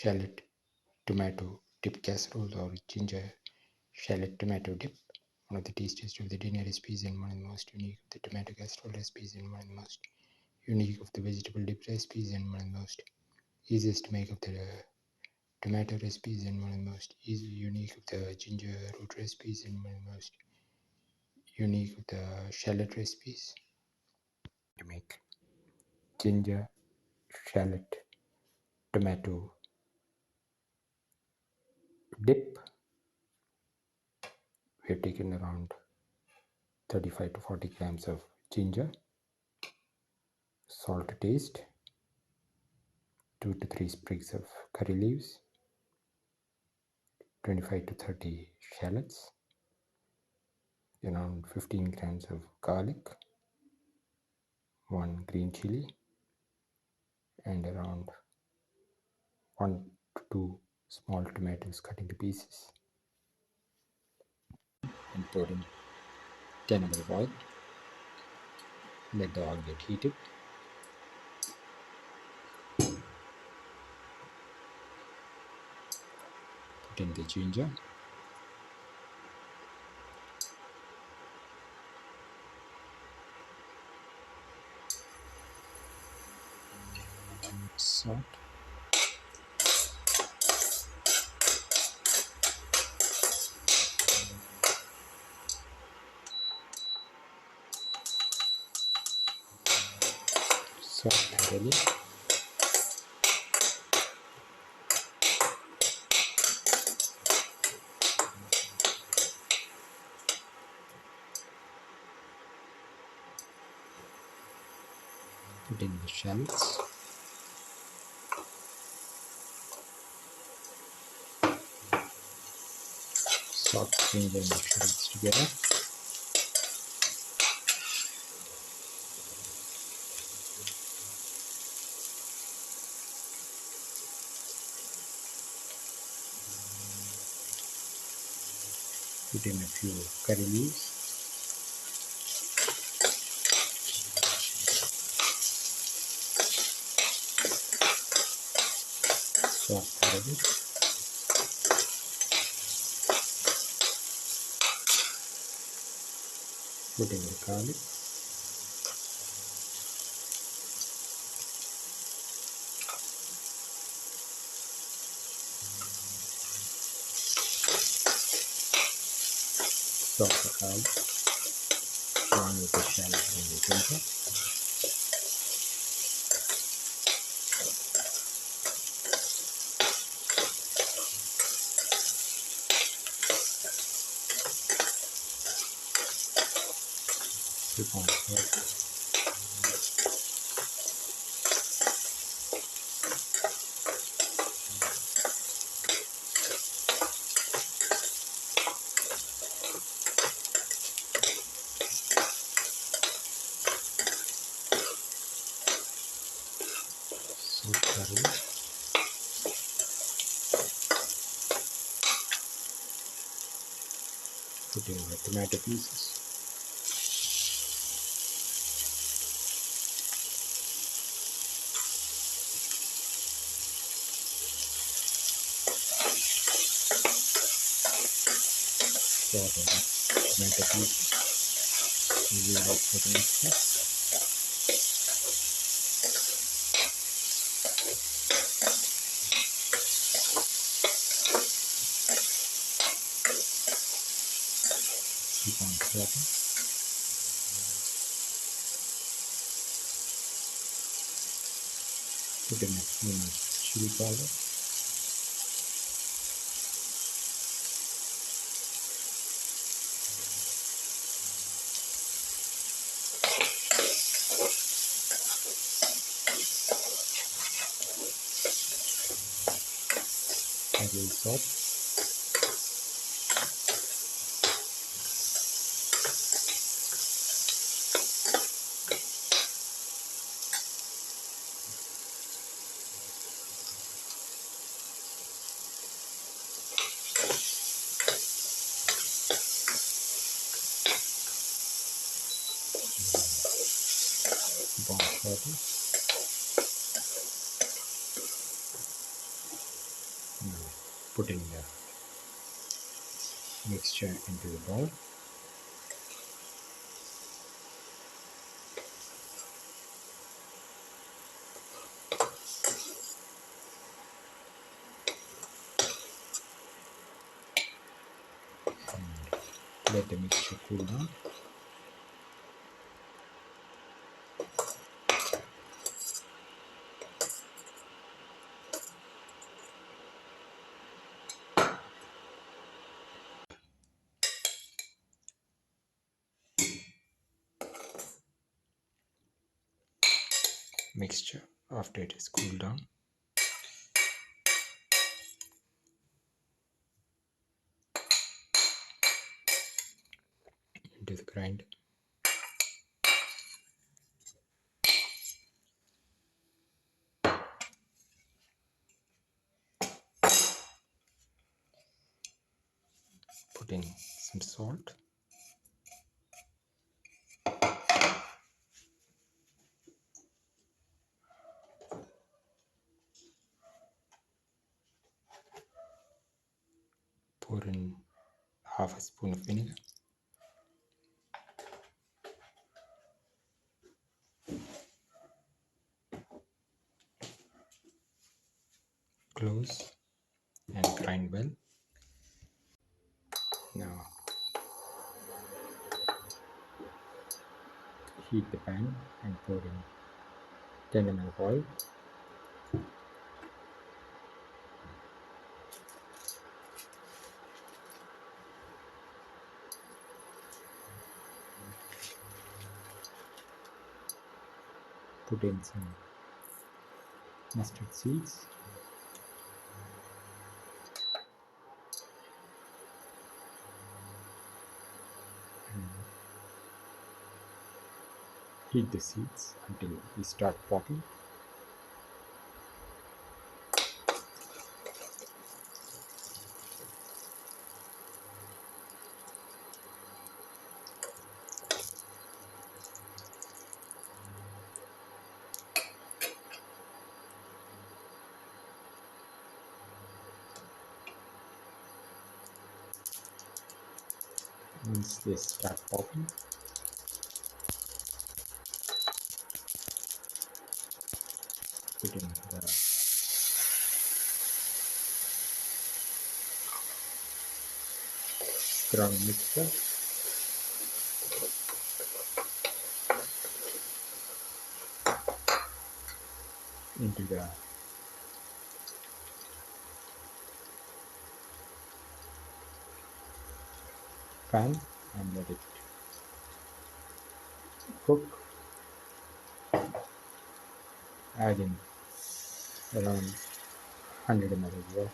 shallot tomato dip casserole or ginger shallot tomato dip. One of the tastiest of the dinner recipes and one of the most unique of the tomato casserole recipes and one of the most unique of the vegetable dip recipes and one of the most easiest to make of the tomato recipes and one of the most unique of the ginger root recipes and one of the most unique of the shallot recipes. To make ginger shallot tomato dip, we have taken around 35 to 40 grams of ginger, salt to taste, 2 to 3 sprigs of curry leaves, 25 to 30 shallots, around 15 grams of garlic, 1 green chili, and around 1 to 2 small tomatoes cut into pieces. And pour in 10 ml of oil. Let the oil get heated. Put in the ginger. Salt. Salt thoroughly. Put in the shallots. Sauté the shallots together. Put in a few curry leaves. Sauté thoroughly. Put in the garlic. Sauté the garlic along with the shallot and the ginger. Keep on sauté. Thoroughly. Put in the tomato pieces. Saute the tomato pieces. We will out for the next step. Keep on sauteing. Put in a few chili powder. Curry salt. Keep on sauteing. Putting the mixture into the bowl. And let the mixture cool down. Mixture after it is cooled down. Into the grinder. Put in some salt. Pour in half a spoon of vinegar. Close and grind well. Now heat the pan and pour in 10 ml of oil. Put in some mustard seeds. And heat the seeds until they start popping. Once they start popping, put in the ground mixture. Into the pan and let it cook. Add in around 100 ml of water.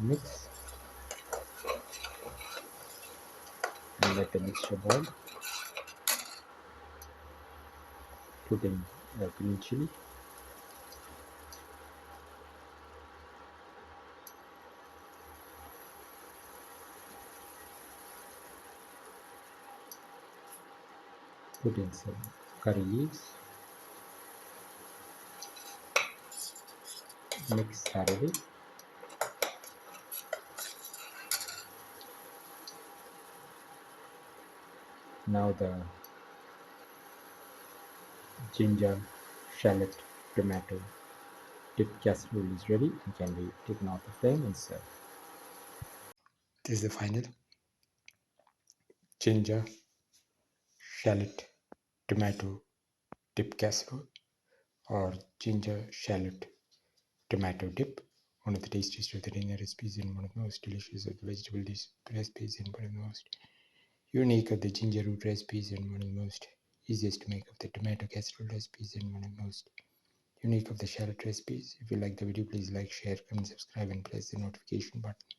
Mix and let the mixture boil. Put in green chili. Put in some curry leaves. Mix thoroughly. Now the ginger, shallot, tomato dip casserole is ready and can be taken off the flame and served. This is the final ginger, shallot, tomato dip casserole or ginger, shallot, tomato dip. One of the tastiest of the dinner recipes and one of the most delicious of the vegetable dish recipes and one of the most unique of the ginger root recipes and one of the most easiest to make of the tomato casserole recipes and one of the most unique of the shallot recipes. If you like the video, please like, share, comment, subscribe and press the notification button.